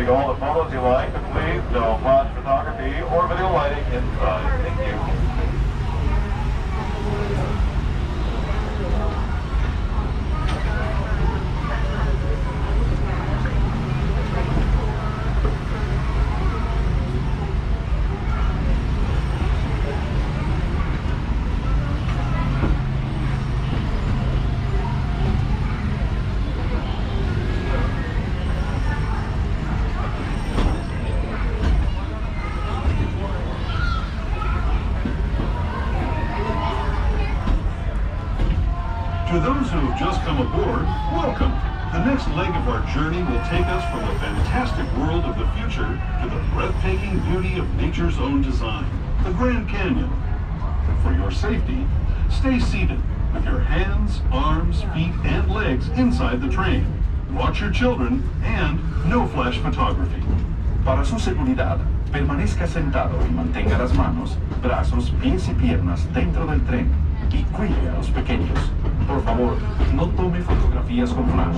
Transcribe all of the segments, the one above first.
take all the photos you like, but please no flash photography or video lighting inside. Thank you. To those who have just come aboard, welcome. The next leg of our journey will take us from the fantastic world of the future to the breathtaking beauty of nature's own design, the Grand Canyon. For your safety, stay seated with your hands, arms, feet, and legs inside the train. Watch your children and no flash photography. Para su seguridad, permanezca sentado y mantenga las manos, brazos, pies y piernas dentro del tren y cuide a los pequeños. Por favor, no tome fotografías con flash.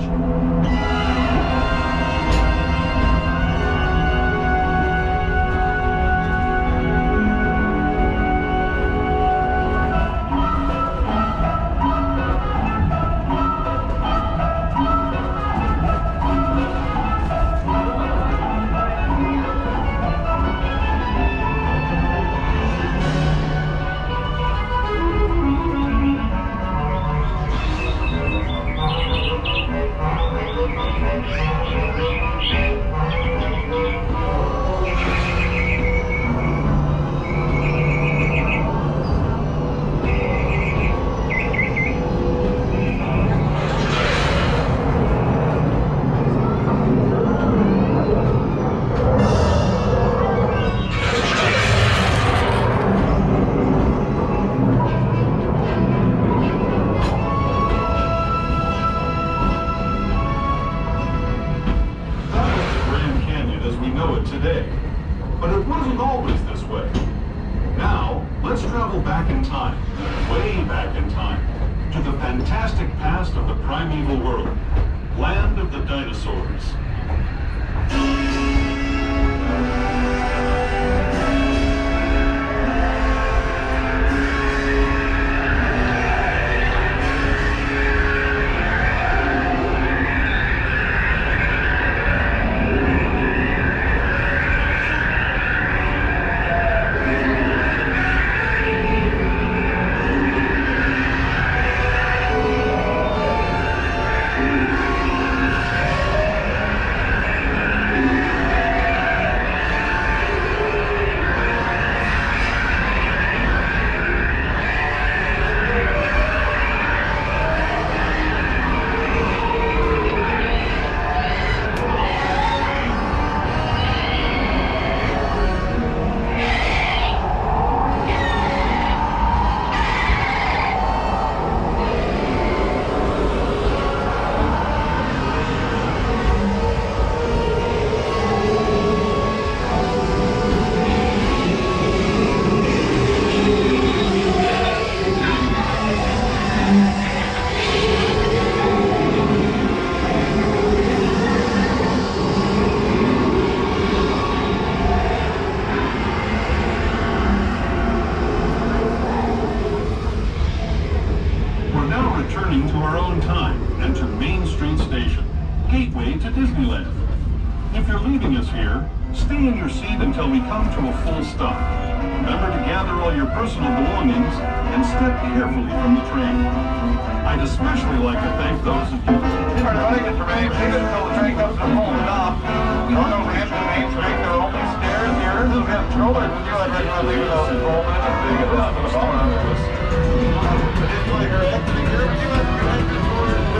Today. But it wasn't always this way. Now, let's travel back in time, way back in time, to the fantastic past of the primeval world, land of the dinosaurs. Returning to our own time and to Main Street Station, gateway to Disneyland. If you're leaving us here, stay in your seat until we come to a full stop. Remember to gather all your personal belongings and step carefully from the train. I'd especially like to thank those of you who Everybody gets to remain seated until the train comes to a full stop. Don't go ramp to Main Street, there are only stairs here. We have strollers with you. I'd recommend leaving those enrollment and being at the phone. You're exiting here, but you must be exit towards the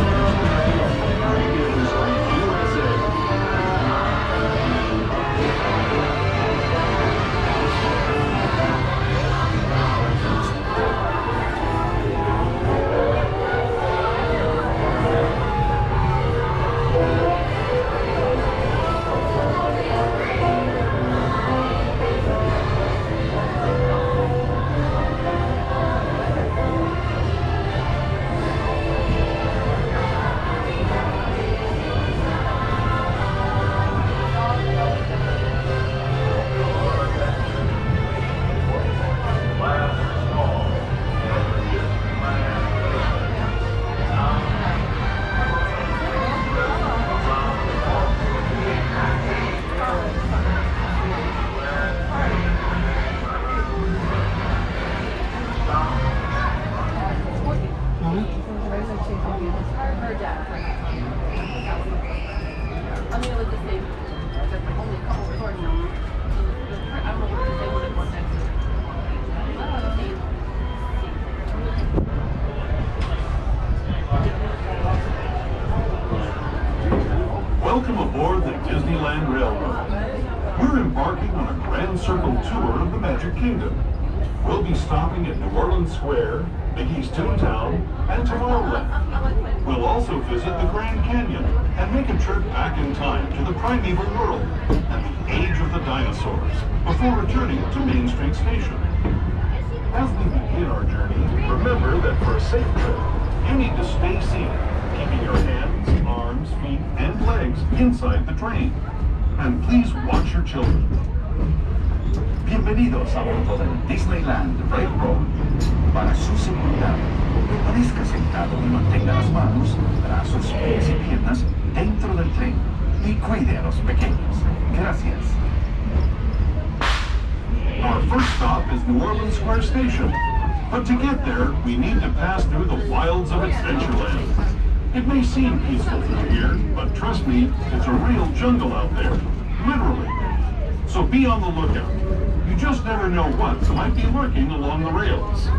Railroad. We're embarking on a grand circle tour of the Magic Kingdom. We'll be stopping at New Orleans Square, Mickey's Toontown, and Tomorrowland. We'll also visit the Grand Canyon and make a trip back in time to the primeval world and the age of the dinosaurs before returning to Main Street Station. As we begin our journey, remember that for a safe trip, you need to stay seated, keeping your hands, arms, feet, and legs inside the train. And please watch your children. Bienvenidos a bordo del Disneyland Railroad. Para su seguridad, permanezca sentado y mantenga las manos, brazos, pies y piernas dentro del tren y cuide a los pequeños. Gracias. Our first stop is New Orleans Square Station. But to get there, we need to pass through the wilds of Adventureland. It may seem peaceful through here, but trust me, it's a real jungle out there. Literally. So be on the lookout. You just never know what might be lurking along the rails.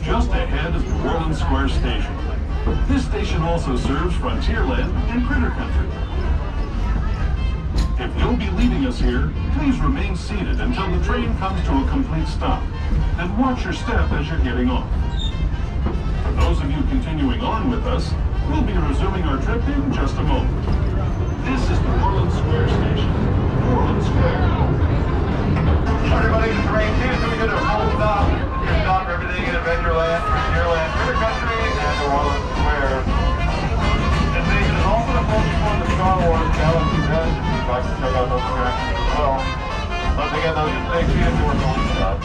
Just ahead is New Orleans Square Station. This station also serves Frontierland and Critter Country. If you'll be leaving us here, please remain seated until the train comes to a complete stop, and watch your step as you're getting off. For those of you continuing on with us, we'll be resuming our trip in just a moment. This is New Orleans Square Station. New Orleans Square. Everybody, the train seems to be good at a full stop. You can stop everything in Adventureland, Frontierland, Critter Country, and New Orleans Square. This station is also the focus point of Star Wars Galaxy's Edge. If you'd like to check out those attractions as well. Once again, those are the things you were going to stop.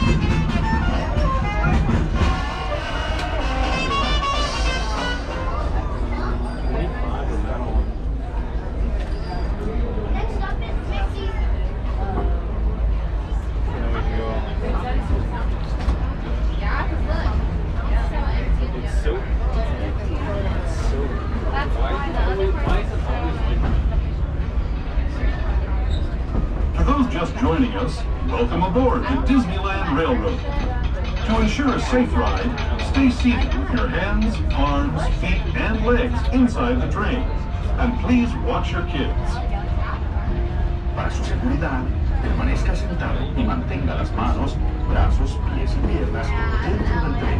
For those just joining us, welcome aboard the Disneyland Railroad. To ensure a safe ride, stay seated with your hands, arms, feet, and legs inside the train. And please watch your kids. Para su seguridad, permanezca sentado y mantenga las manos, brazos, pies y piernas dentro del tren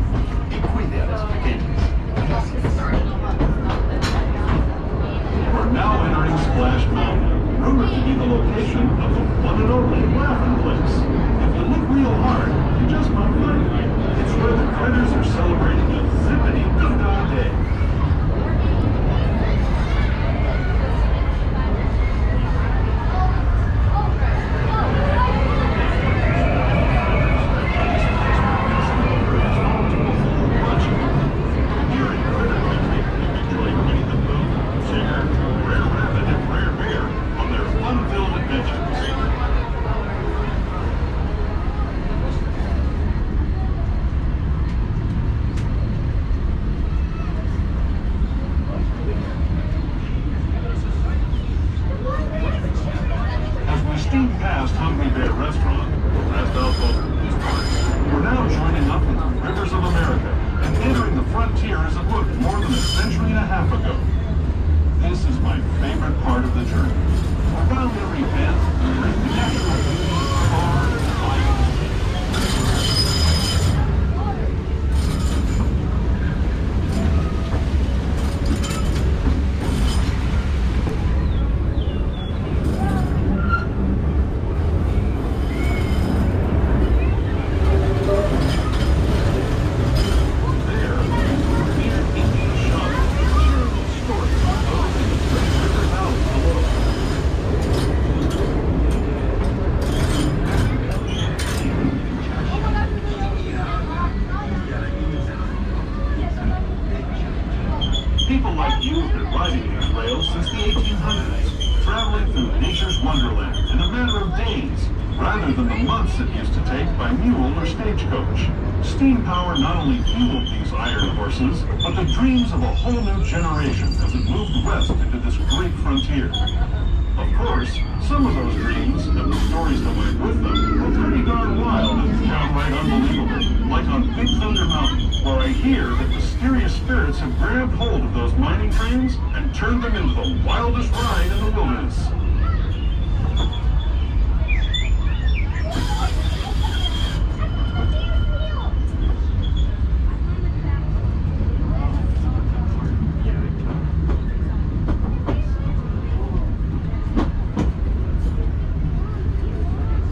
y cuide a los pequeños. Gracias. We're now entering Splash Mountain, rumored to be the location of the one and only Laughing Place. If you look real hard, you just might find it. It's where the critters are celebrating a zippity-doo-dah day. Past Hungry Bear Restaurant, last outpost of this park, we're now joining up with the Rivers of America and entering the frontier as it looked more than a century and a half ago. This is my favorite part of the journey. Around every bend, there is natural beauty far and wide. People like you have been riding these rails since the 1800s, traveling through nature's wonderland in a matter of days, rather than the months it used to take by mule or stagecoach. Steam power not only fueled these iron horses, but the dreams of a whole new generation as it moved west into this great frontier. Of course, some of those dreams and the stories that went with them were pretty darn wild and downright unbelievable, like on Big Thunder Mountain. where I hear that mysterious spirits have grabbed hold of those mining trains and turned them into the wildest ride in the wilderness.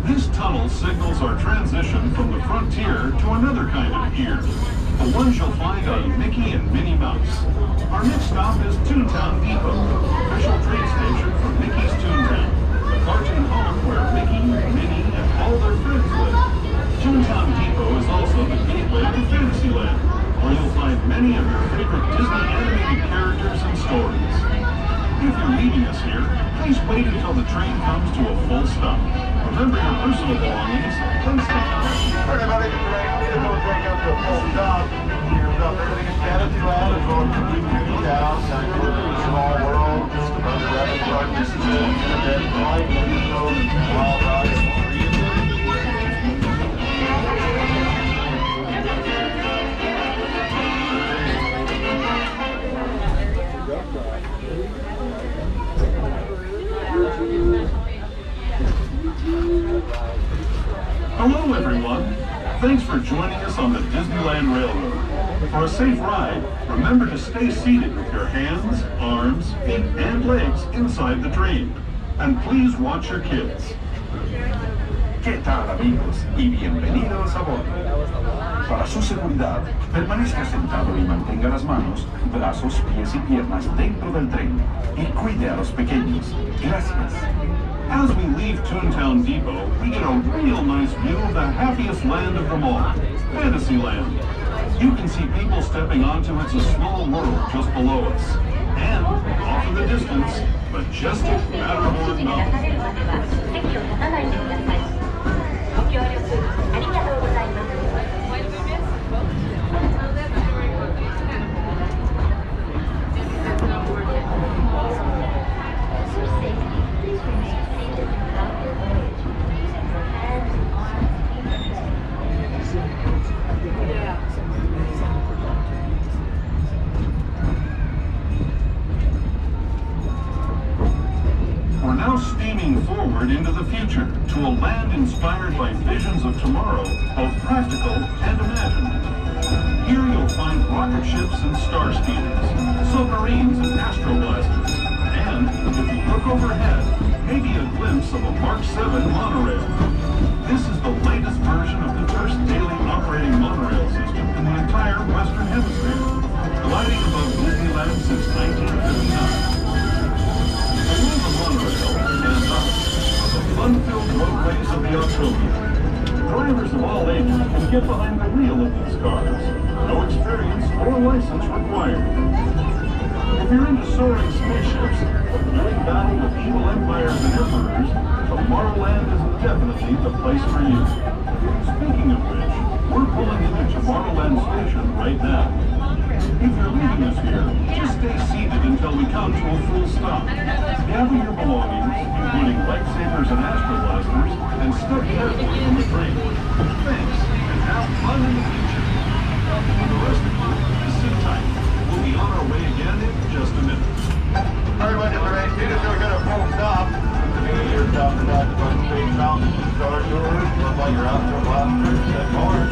This tunnel signals our transition from the frontier to another kind of pier, the ones you'll find on Mickey and Minnie Mouse. Our next stop is Toontown Depot, official train station for Mickey's Toontown, the cartoon home where Mickey, Minnie, and all their friends live. Toontown Depot is also the gateway to Fantasyland, where you'll find many of your favorite Disney animated characters and stories. If you're leaving us here, please wait until the train comes to a full stop. Remember your personal belongings, then stay. Everybody, the train will take up to a full stop. Here's up everything in Fantasyland as well as Toontown, a small world, rapid participants, internet, flight, wild rides. Hello everyone! Thanks for joining us on the Disneyland Railroad. For a safe ride, remember to stay seated with your hands, arms, feet, and legs inside the train. And please watch your kids. ¿Qué tal, amigos? Y bienvenidos a bordo. Para su seguridad, permanezca sentado y mantenga las manos, brazos, pies y piernas dentro del tren. Y cuide a los pequeños. Gracias. As we leave Toontown Depot, we get a real nice view of the happiest land of them all, Fantasyland. You can see people stepping onto It's a Small World just below us. And, off in the distance, majestic Matterhorn Mountain. We're now steaming forward into the future to a land inspired by visions of tomorrow, both practical and imagined. Here you'll find rocket ships and star speeders, submarines and astroblasters, and, if you look overhead, maybe a glimpse of a Mark 7 monorail. This is the latest version of the first daily operating monorail system in the entire Western Hemisphere, gliding above Disneyland since 1959. Along the monorail and up, the fun-filled roadways of the Autopia. Drivers of all ages can get behind the wheel of these cars. No experience or license required. If you're into soaring spaceships, doing battle with evil empires and emperors, Tomorrowland is definitely the place for you. Speaking of which, we're pulling into Tomorrowland Station right now. If you're leaving us here, just stay seated until we come to a full stop. Gather your belongings, including lightsabers and astroblasters, and step carefully from the train. Thanks, and have fun in the future. For the rest of you, just sit tight. We'll be on our way again in just a minute. Everybody, the train is going to get a full stop. To be your stop is at the Space Mountain Star Tours, look like your astroblasters and more.